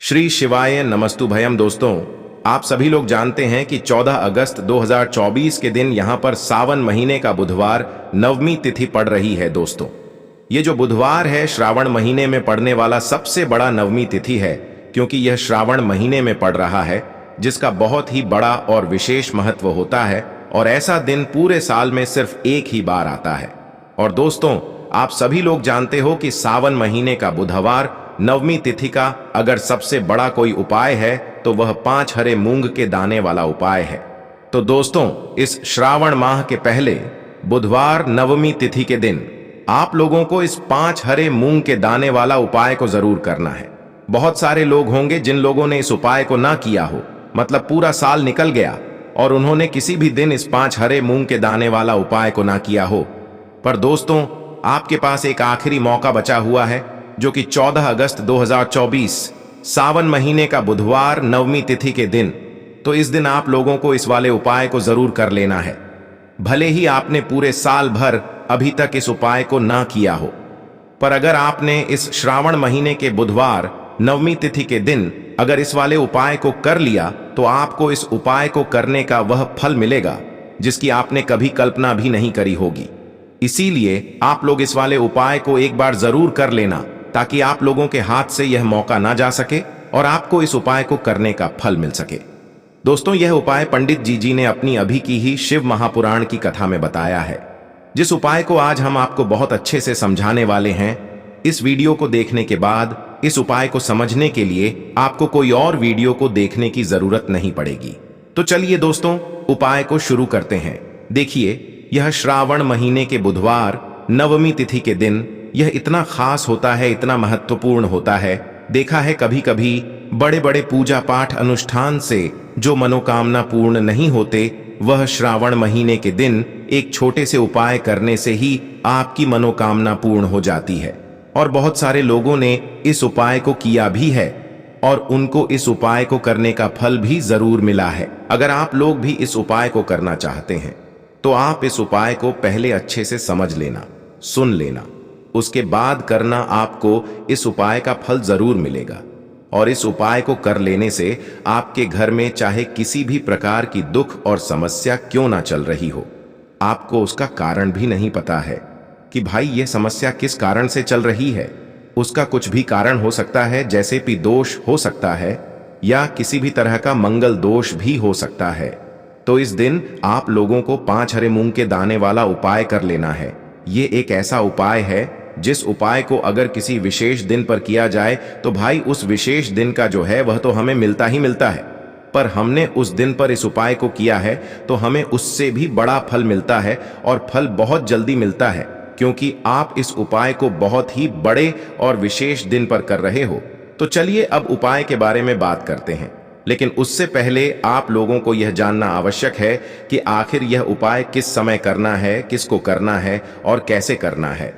श्री शिवाय नमस्तुभयम। दोस्तों, आप सभी लोग जानते हैं कि 14 अगस्त 2024 के दिन यहां पर सावन महीने का बुधवार नवमी तिथि पड़ रही है। दोस्तों, ये जो बुधवार है श्रावण महीने में पड़ने वाला सबसे बड़ा नवमी तिथि है, क्योंकि यह श्रावण महीने में पड़ रहा है, जिसका बहुत ही बड़ा और विशेष महत्व होता है। और ऐसा दिन पूरे साल में सिर्फ एक ही बार आता है। और दोस्तों, आप सभी लोग जानते हो कि सावन महीने का बुधवार नवमी तिथि का अगर सबसे बड़ा कोई उपाय है तो वह 5 हरे मूंग के दाने वाला उपाय है। तो दोस्तों, इस श्रावण माह के पहले बुधवार नवमी तिथि के दिन आप लोगों को इस 5 हरे मूंग के दाने वाला उपाय को जरूर करना है। बहुत सारे लोग होंगे जिन लोगों ने इस उपाय को ना किया हो, मतलब पूरा साल निकल गया और उन्होंने किसी भी दिन इस 5 हरे मूंग के दाने वाला उपाय को ना किया हो। पर दोस्तों, आपके पास एक आखिरी मौका बचा हुआ है, जो कि 14 अगस्त 2024 सावन महीने का बुधवार नवमी तिथि के दिन। तो इस दिन आप लोगों को इस वाले उपाय को जरूर कर लेना है, भले ही आपने पूरे साल भर अभी तक इस उपाय को ना किया हो। पर अगर आपने इस श्रावण महीने के बुधवार नवमी तिथि के दिन अगर इस वाले उपाय को कर लिया, तो आपको इस उपाय को करने का वह फल मिलेगा जिसकी आपने कभी कल्पना भी नहीं करी होगी। इसीलिए आप लोग इस वाले उपाय को एक बार जरूर कर लेना, ताकि आप लोगों के हाथ से यह मौका ना जा सके और आपको इस उपाय को करने का फल मिल सके। दोस्तों, यह उपाय पंडित जी ने अपनी अभी की ही शिव महापुराण की कथा में बताया है, जिस उपाय को आज हम आपको बहुत अच्छे से समझाने वाले हैं। इस वीडियो को देखने के बाद इस उपाय को समझने के लिए आपको कोई और वीडियो को देखने की जरूरत नहीं पड़ेगी। तो चलिए दोस्तों, उपाय को शुरू करते हैं। देखिए, यह श्रावण महीने के बुधवार नवमी तिथि के दिन यह इतना खास होता है, इतना महत्वपूर्ण होता है। देखा है कभी कभी बड़े बड़े पूजा पाठ अनुष्ठान से जो मनोकामना पूर्ण नहीं होते, वह श्रावण महीने के दिन एक छोटे से उपाय करने से ही आपकी मनोकामना पूर्ण हो जाती है। और बहुत सारे लोगों ने इस उपाय को किया भी है और उनको इस उपाय को करने का फल भी जरूर मिला है। अगर आप लोग भी इस उपाय को करना चाहते हैं तो आप इस उपाय को पहले अच्छे से समझ लेना, सुन लेना, उसके बाद करना। आपको इस उपाय का फल जरूर मिलेगा। और इस उपाय को कर लेने से आपके घर में चाहे किसी भी प्रकार की दुख और समस्या क्यों ना चल रही हो, आपको उसका कारण भी नहीं पता है कि भाई ये समस्या किस कारण से चल रही है। उसका कुछ भी कारण हो सकता है, जैसे कि दोष हो सकता है या किसी भी तरह का मंगल दोष भी हो सकता है। तो इस दिन आप लोगों को 5 हरे मूंग के दाने वाला उपाय कर लेना है। ये एक ऐसा उपाय है जिस उपाय को अगर किसी विशेष दिन पर किया जाए तो भाई उस विशेष दिन का जो है वह तो हमें मिलता ही मिलता है। पर हमने उस दिन पर इस उपाय को किया है तो हमें उससे भी बड़ा फल मिलता है, और फल बहुत जल्दी मिलता है, क्योंकि आप इस उपाय को बहुत ही बड़े और विशेष दिन पर कर रहे हो। तो चलिए अब उपाय के बारे में बात करते हैं, लेकिन उससे पहले आप लोगों को यह जानना आवश्यक है कि आखिर यह उपाय किस समय करना है, किसको करना है और कैसे करना है।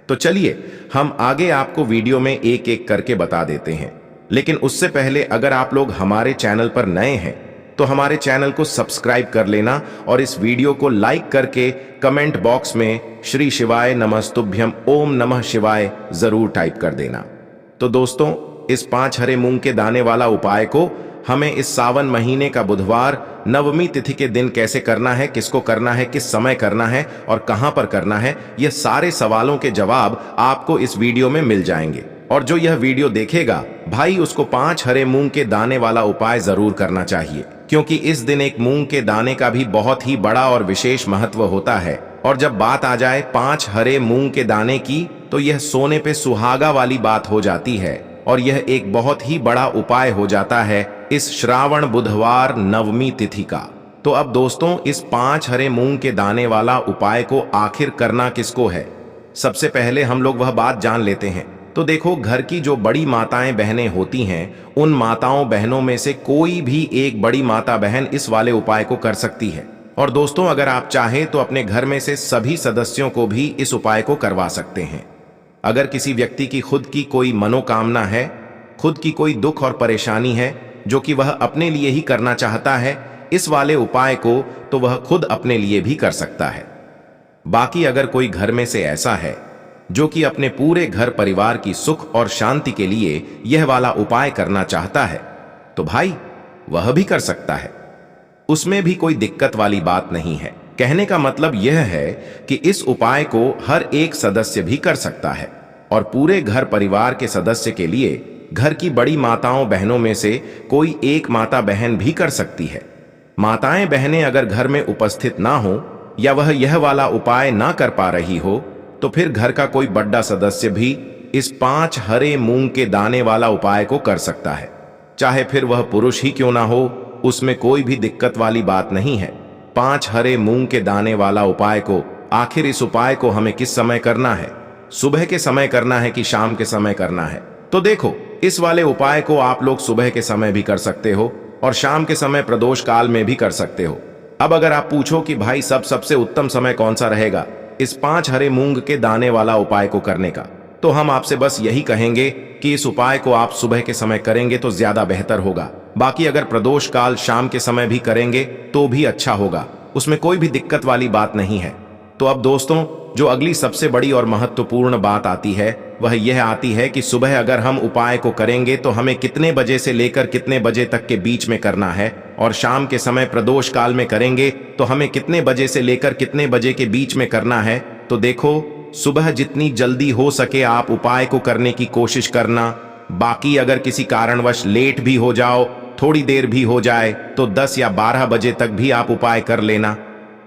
तो चलिए हम आगे आपको वीडियो में एक एक करके बता देते हैं। लेकिन उससे पहले अगर आप लोग हमारे चैनल पर नए हैं तो हमारे चैनल को सब्सक्राइब कर लेना और इस वीडियो को लाइक करके कमेंट बॉक्स में श्री शिवाय नमस्तुभ्यम ओम नमः शिवाय जरूर टाइप कर देना। तो दोस्तों, इस 5 हरे मूंग के दाने वाला उपाय को हमें इस सावन महीने का बुधवार नवमी तिथि के दिन कैसे करना है, किसको करना है, किस समय करना है और कहां पर करना है, ये सारे सवालों के जवाब आपको इस वीडियो में मिल जाएंगे। और जो यह वीडियो देखेगा भाई, उसको 5 हरे मूंग के दाने वाला उपाय जरूर करना चाहिए, क्योंकि इस दिन एक मूंग के दाने का भी बहुत ही बड़ा और विशेष महत्व होता है। और जब बात आ जाए 5 हरे मूंग के दाने की, तो यह सोने पे सुहागा वाली बात हो जाती है और यह एक बहुत ही बड़ा उपाय हो जाता है इस श्रावण बुधवार नवमी तिथि का। तो अब दोस्तों, इस 5 हरे मूंग के दाने वाला उपाय को आखिर करना किसको है, सबसे पहले हम लोग वह बात जान लेते हैं। तो देखो, घर की जो बड़ी माताएं बहनें होती हैं, उन माताओं बहनों में से कोई भी एक बड़ी माता बहन इस वाले उपाय को कर सकती है। और दोस्तों, अगर आप चाहें तो अपने घर में से सभी सदस्यों को भी इस उपाय को करवा सकते हैं। अगर किसी व्यक्ति की खुद की कोई मनोकामना है, खुद की कोई दुख और परेशानी है जो कि वह अपने लिए ही करना चाहता है इस वाले उपाय को, तो वह खुद अपने लिए भी कर सकता है। बाकी अगर कोई घर में से ऐसा है जो कि अपने पूरे घर परिवार की सुख और शांति के लिए यह वाला उपाय करना चाहता है, तो भाई वह भी कर सकता है। उसमें भी कोई दिक्कत वाली बात नहीं है। कहने का मतलब यह है कि इस उपाय को हर एक सदस्य भी कर सकता है और पूरे घर परिवार के सदस्य के लिए घर की बड़ी माताओं बहनों में से कोई एक माता बहन भी कर सकती है। माताएं बहनें अगर घर में उपस्थित ना हो या वह यह वाला उपाय ना कर पा रही हो, तो फिर घर का कोई बड़ा सदस्य भी इस 5 हरे मूंग के दाने वाला उपाय को कर सकता है। चाहे फिर वह पुरुष ही क्यों ना हो, उसमें कोई भी दिक्कत वाली बात नहीं है। 5 हरे मूंग के दाने वाला उपाय को, आखिर इस उपाय को हमें किस समय करना है? सुबह के समय करना है कि शाम के समय करना है? तो देखो, इस वाले उपाय को आप लोग सुबह के समय भी कर सकते हो और शाम के समय प्रदोष काल में भी कर सकते हो। अब अगर आप पूछो कि भाई सबसे उत्तम समय कौन सा रहेगा इस 5 हरे मूंग के दाने वाला उपाय को करने का, तो हम आपसे बस यही कहेंगे कि इस उपाय को आप सुबह के समय करेंगे तो ज्यादा बेहतर होगा। बाकी अगर प्रदोष काल शाम के समय भी करेंगे तो भी अच्छा होगा, उसमें कोई भी दिक्कत वाली बात नहीं है। तो अब दोस्तों, जो अगली सबसे बड़ी और महत्वपूर्ण बात आती है वह यह आती है कि सुबह अगर हम उपाय को करेंगे तो हमें कितने बजे से लेकर कितने बजे तक के बीच में करना है, और शाम के समय प्रदोष काल में करेंगे तो हमें कितने बजे से लेकर कितने बजे के बीच में करना है। तो देखो, सुबह जितनी जल्दी हो सके आप उपाय को करने की कोशिश करना। बाकी अगर किसी कारणवश लेट भी हो जाओ, थोड़ी देर भी हो जाए, तो 10 या 12 बजे तक भी आप उपाय कर लेना,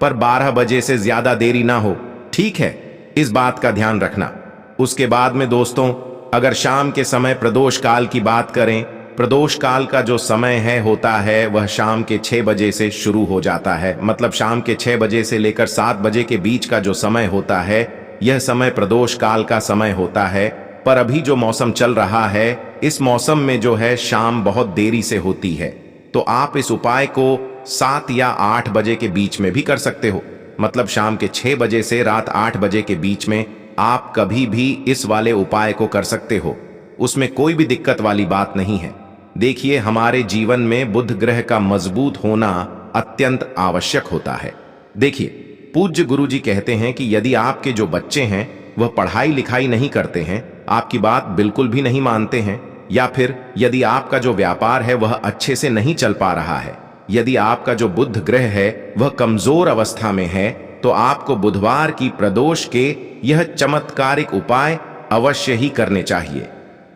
पर 12 बजे से ज्यादा देरी ना हो, ठीक है? इस बात का ध्यान रखना। उसके बाद में दोस्तों, अगर शाम के समय प्रदोष काल की बात करें, प्रदोष काल का जो समय होता है वह शाम के 6 बजे से शुरू हो जाता है। मतलब शाम के 6 बजे से लेकर 7 बजे के बीच का जो समय होता है, यह समय प्रदोष काल का समय होता है। पर अभी जो मौसम चल रहा है, इस मौसम में जो है शाम बहुत देरी से होती है, तो आप इस उपाय को 7 या 8 बजे के बीच में भी कर सकते हो। मतलब शाम के 6 बजे से रात 8 बजे के बीच में आप कभी भी इस वाले उपाय को कर सकते हो, उसमें कोई भी दिक्कत वाली बात नहीं है। देखिए, हमारे जीवन में बुध ग्रह का मजबूत होना अत्यंत आवश्यक होता है। देखिए, पूज्य गुरुजी कहते हैं कि यदि आपके जो बच्चे हैं वह पढ़ाई लिखाई नहीं करते हैं, आपकी बात बिल्कुल भी नहीं मानते हैं, या फिर यदि आपका जो व्यापार है वह अच्छे से नहीं चल पा रहा है, यदि आपका जो बुध ग्रह है वह कमजोर अवस्था में है, तो आपको बुधवार की प्रदोष के यह चमत्कारिक उपाय अवश्य ही करने चाहिए।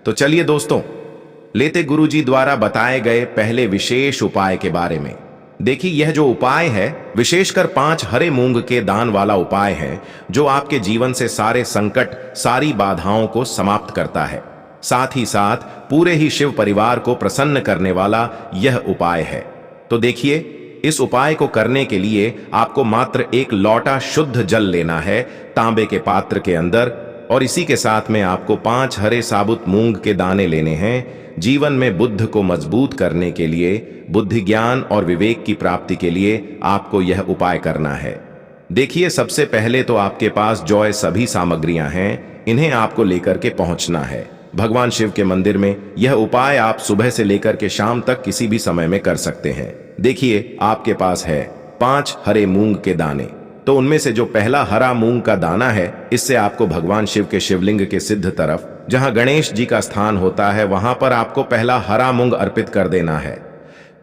तो चलिए दोस्तों, लेते गुरुजी द्वारा बताए गए पहले विशेष उपाय के बारे में। देखिए, यह जो उपाय है विशेषकर 5 हरे मूंग के दान वाला उपाय है, जो आपके जीवन से सारे संकट, सारी बाधाओं को समाप्त करता है। साथ ही साथ पूरे ही शिव परिवार को प्रसन्न करने वाला यह उपाय है। तो देखिए, इस उपाय को करने के लिए आपको मात्र एक लोटा शुद्ध जल लेना है तांबे के पात्र के अंदर, और इसी के साथ में आपको 5 हरे साबुत मूंग के दाने लेने हैं। जीवन में बुद्ध को मजबूत करने के लिए, बुद्धि ज्ञान और विवेक की प्राप्ति के लिए आपको यह उपाय करना है। देखिए, सबसे पहले तो आपके पास जो सभी सामग्रियां हैं, इन्हें आपको लेकर के पहुंचना है भगवान शिव के मंदिर में। यह उपाय आप सुबह से लेकर के शाम तक किसी भी समय में कर सकते हैं। देखिए, आपके पास है 5 हरे मूंग के दाने। तो उनमें से जो पहला हरा मूंग का दाना है, इससे आपको भगवान शिव के शिवलिंग के सिद्ध तरफ, जहां गणेश जी का स्थान होता है, वहां पर आपको पहला हरा मूंग अर्पित कर देना है।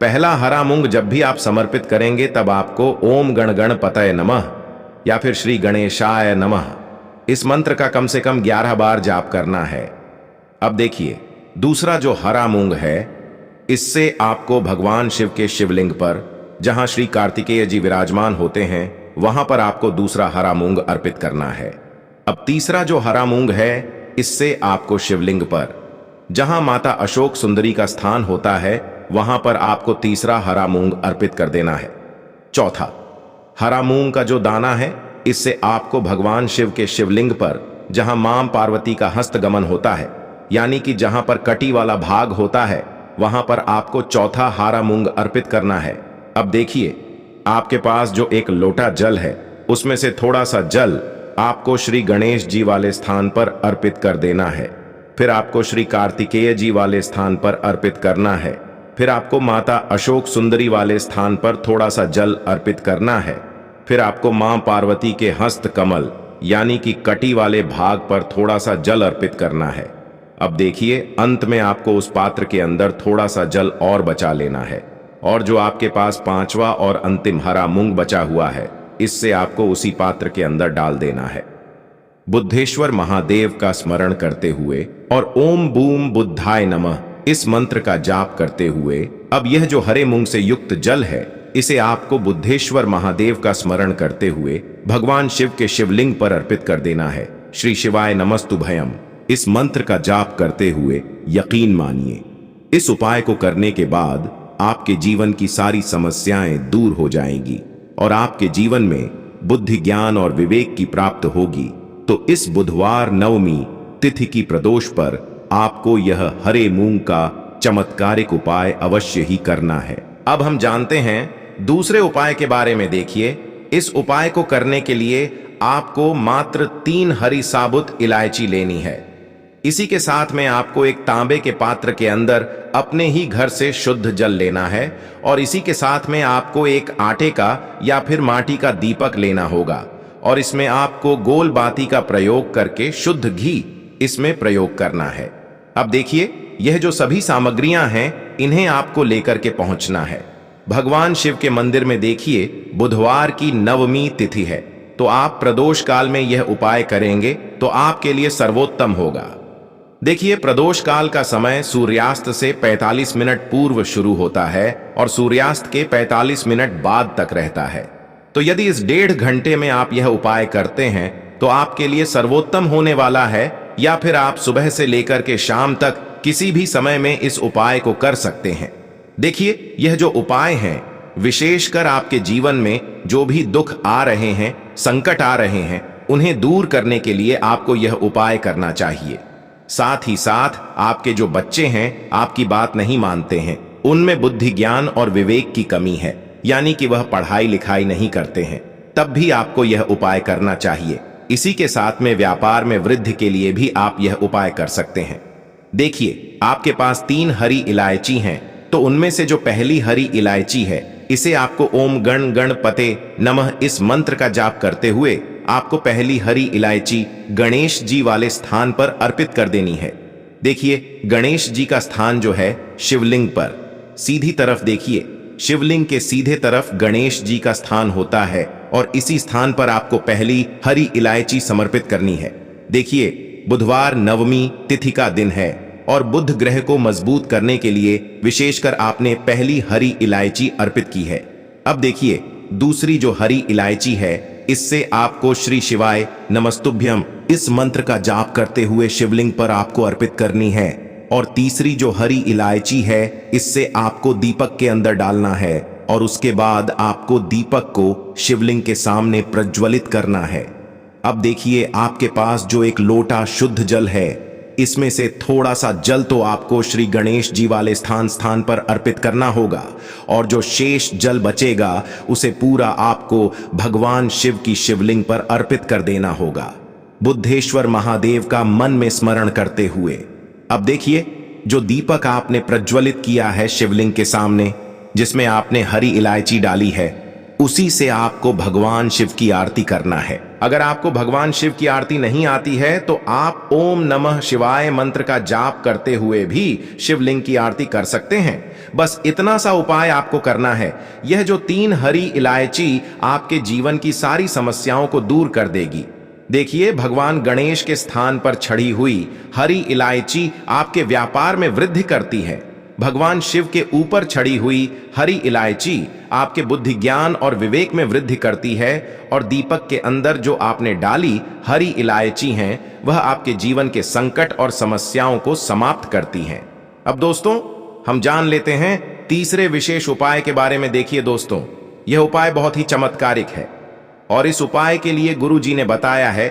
पहला हरा मूंग जब भी आप समर्पित करेंगे तब आपको ओम गण गणपतये नमः या फिर श्री गणेशाय नमः इस मंत्र का कम से कम 11 बार जाप करना है। अब देखिए, दूसरा जो हरा मूंग है, इससे आपको भगवान शिव के शिवलिंग पर, जहां श्री कार्तिकेय जी विराजमान होते हैं, वहां पर आपको दूसरा हरा मूंग अर्पित करना है। अब तीसरा जो हरा मूंग है, इससे आपको शिवलिंग पर, जहां माता अशोक सुंदरी का स्थान होता है, वहां पर आपको तीसरा हरा मूंग अर्पित कर देना है। चौथा हरा मूंग का जो दाना है, इससे आपको भगवान शिव के शिवलिंग पर, जहां मां पार्वती का हस्तगमन होता है, यानी कि जहां पर कटी वाला भाग होता है, वहां पर आपको चौथा हरा मूंग अर्पित करना है। अब देखिए, आपके पास जो एक लोटा जल है, उसमें से थोड़ा सा जल आपको श्री गणेश जी वाले स्थान पर अर्पित कर देना है। फिर आपको श्री कार्तिकेय जी वाले स्थान पर अर्पित करना है। फिर आपको माता अशोक सुंदरी वाले स्थान पर थोड़ा सा जल अर्पित करना है। फिर आपको मां पार्वती के हस्त कमल यानी कि कटी वाले भाग पर थोड़ा सा जल अर्पित करना है। अब देखिए, अंत में आपको उस पात्र के अंदर थोड़ा सा जल और बचा लेना है, और जो आपके पास पांचवा और अंतिम हरा मूंग बचा हुआ है, इससे आपको उसी पात्र के अंदर डाल देना है। बुद्धेश्वर महादेव का स्मरण करते हुए और ओम बूम बुद्धाय नमः इस मंत्र का जाप करते हुए अब यह जो हरे मूंग से युक्त जल है, इसे आपको बुद्धेश्वर महादेव का स्मरण करते हुए भगवान शिव के शिवलिंग पर अर्पित कर देना है। श्री शिवाय नमस्तुभयम इस मंत्र का जाप करते हुए यकीन मानिए, इस उपाय को करने के बाद आपके जीवन की सारी समस्याएं दूर हो जाएंगी और आपके जीवन में बुद्धि, ज्ञान और विवेक की प्राप्त होगी। तो इस बुधवार नवमी तिथि की प्रदोष पर आपको यह हरे मूंग का चमत्कारिक उपाय अवश्य ही करना है। अब हम जानते हैं दूसरे उपाय के बारे में। देखिए, इस उपाय को करने के लिए आपको मात्र 3 हरी साबुत इलायची लेनी है। इसी के साथ में आपको एक तांबे के पात्र के अंदर अपने ही घर से शुद्ध जल लेना है, और इसी के साथ में आपको एक आटे का या फिर माटी का दीपक लेना होगा, और इसमें आपको गोल बाती का प्रयोग करके शुद्ध घी इसमें प्रयोग करना है। अब देखिए, यह जो सभी सामग्रियां हैं, इन्हें आपको लेकर के पहुंचना है भगवान शिव के मंदिर में। देखिए, बुधवार की नवमी तिथि है, तो आप प्रदोष काल में यह उपाय करेंगे तो आपके लिए सर्वोत्तम होगा। देखिए, प्रदोष काल का समय सूर्यास्त से 45 मिनट पूर्व शुरू होता है और सूर्यास्त के 45 मिनट बाद तक रहता है। तो यदि इस 1.5 घंटे में आप यह उपाय करते हैं तो आपके लिए सर्वोत्तम होने वाला है, या फिर आप सुबह से लेकर के शाम तक किसी भी समय में इस उपाय को कर सकते हैं। देखिए, यह जो उपाय हैं, विशेषकर आपके जीवन में जो भी दुख आ रहे हैं, संकट आ रहे हैं, उन्हें दूर करने के लिए आपको यह उपाय करना चाहिए। साथ ही साथ आपके जो बच्चे हैं, आपकी बात नहीं मानते हैं, उनमें बुद्धि, ज्ञान और विवेक की कमी है, यानी कि वह पढ़ाई लिखाई नहीं करते हैं, तब भी आपको यह उपाय करना चाहिए। इसी के साथ में व्यापार में वृद्धि के लिए भी आप यह उपाय कर सकते हैं। देखिए, आपके पास 3 हरी इलायची हैं, तो उनमें से जो पहली हरी इलायची है, इसे आपको ओम गण गणपते नमः इस मंत्र का जाप करते हुए आपको पहली हरी इलायची गणेश जी वाले स्थान पर अर्पित कर देनी है। देखिए, गणेश जी का स्थान जो है शिवलिंग पर सीधी तरफ, देखिए शिवलिंग के सीधे तरफ गणेश जी का स्थान होता है, और इसी स्थान पर आपको पहली हरी इलायची समर्पित करनी है। देखिए, बुधवार नवमी तिथि का दिन है और बुध ग्रह को मजबूत करने के लिए विशेषकर आपने पहली हरी इलायची अर्पित की है। अब देखिए, दूसरी जो हरी इलायची है, इससे आपको श्री शिवाय नमस्तुभ्यम इस मंत्र का जाप करते हुए शिवलिंग पर आपको अर्पित करनी है, और तीसरी जो हरी इलायची है, इससे आपको दीपक के अंदर डालना है, और उसके बाद आपको दीपक को शिवलिंग के सामने प्रज्वलित करना है। अब देखिए, आपके पास जो एक लोटा शुद्ध जल है, इसमें से थोड़ा सा जल तो आपको श्री गणेश जी वाले स्थान पर अर्पित करना होगा, और जो शेष जल बचेगा उसे पूरा आपको भगवान शिव की शिवलिंग पर अर्पित कर देना होगा, बुद्धेश्वर महादेव का मन में स्मरण करते हुए। अब देखिए, जो दीपक आपने प्रज्वलित किया है शिवलिंग के सामने, जिसमें आपने हरी इलायची डाली है, उसी से आपको भगवान शिव की आरती करना है। अगर आपको भगवान शिव की आरती नहीं आती है तो आप ओम नमः शिवाय मंत्र का जाप करते हुए भी शिवलिंग की आरती कर सकते हैं। बस इतना सा उपाय आपको करना है। यह जो 3 हरी इलायची आपके जीवन की सारी समस्याओं को दूर कर देगी। देखिए, भगवान गणेश के स्थान पर छड़ी हुई हरी इलायची आपके व्यापार में वृद्धि करती है। भगवान शिव के ऊपर छड़ी हुई हरी इलायची आपके बुद्धि, ज्ञान और विवेक में वृद्धि करती है, और दीपक के अंदर जो आपने डाली हरी इलायची हैं, वह आपके जीवन के संकट और समस्याओं को समाप्त करती हैं। अब दोस्तों, हम जान लेते हैं तीसरे विशेष उपाय के बारे में। देखिए दोस्तों, यह उपाय बहुत ही चमत्कारिक है, और इस उपाय के लिए गुरु जी ने बताया है,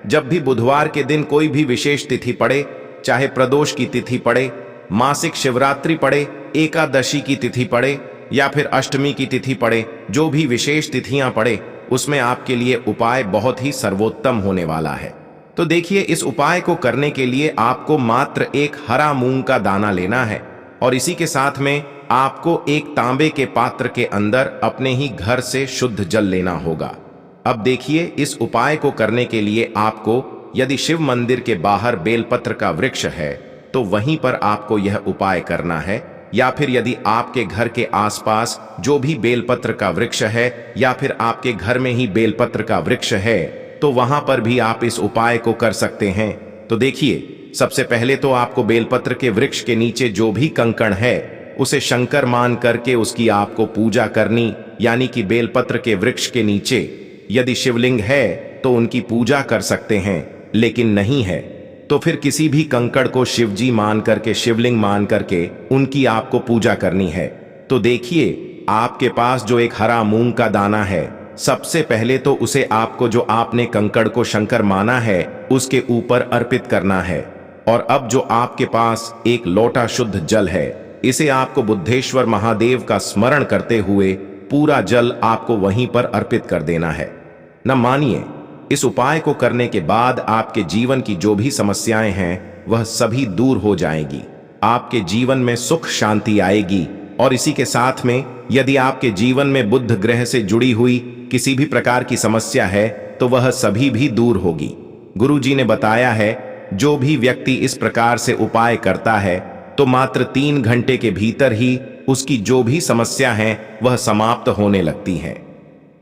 जब भी बुधवार के दिन कोई भी विशेष तिथि पड़े, चाहे प्रदोष की तिथि पड़े, मासिक शिवरात्रि पड़े, एकादशी की तिथि पड़े, या फिर अष्टमी की तिथि पड़े, जो भी विशेष तिथियां पड़े, उसमें आपके लिए उपाय बहुत ही सर्वोत्तम होने वाला है। तो देखिए, इस उपाय को करने के लिए आपको मात्र एक हरा मूंग का दाना लेना है, और इसी के साथ में आपको एक तांबे के पात्र के अंदर अपने ही घर से शुद्ध जल लेना होगा। अब देखिए, इस उपाय को करने के लिए आपको, यदि शिव मंदिर के बाहर बेलपत्र का वृक्ष है तो वहीं पर आपको यह उपाय करना है, या फिर यदि आपके घर के आसपास जो भी बेलपत्र का वृक्ष है या फिर आपके घर में ही बेलपत्र का वृक्ष है तो वहां पर भी आप इस उपाय को कर सकते हैं। तो देखिए, सबसे पहले तो आपको बेलपत्र के वृक्ष के नीचे जो भी कंकड़ है उसे शंकर मान करके उसकी आपको पूजा करनी, यानी कि बेलपत्र के वृक्ष के नीचे यदि शिवलिंग है तो उनकी पूजा कर सकते हैं, लेकिन नहीं है तो फिर किसी भी कंकड़ को शिवजी मान करके, शिवलिंग मान करके उनकी आपको पूजा करनी है। तो देखिए, आपके पास जो एक हरा मूंग का दाना है, सबसे पहले तो उसे आपको, जो आपने कंकड़ को शंकर माना है, उसके ऊपर अर्पित करना है। और अब जो आपके पास एक लोटा शुद्ध जल है, इसे आपको बुद्धेश्वर महादेव का स्मरण करते हुए पूरा जल आपको वहीं पर अर्पित कर देना है। न मानिए, इस उपाय को करने के बाद आपके जीवन की जो भी समस्याएं हैं वह सभी दूर हो जाएंगी। आपके जीवन में सुख शांति आएगी। और इसी के साथ में यदि आपके जीवन में बुध ग्रह से जुड़ी हुई किसी भी प्रकार की समस्या है तो वह सभी भी दूर होगी। गुरुजी ने बताया है, जो भी व्यक्ति इस प्रकार से उपाय करता है तो मात्र 3 घंटे के भीतर ही उसकी जो भी समस्या है वह समाप्त होने लगती है।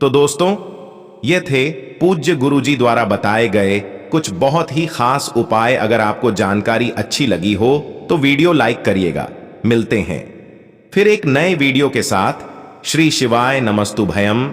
तो दोस्तों, ये थे पूज्य गुरुजी द्वारा बताए गए कुछ बहुत ही खास उपाय। अगर आपको जानकारी अच्छी लगी हो तो वीडियो लाइक करिएगा। मिलते हैं फिर एक नए वीडियो के साथ। श्री शिवाय नमस्तुभयम।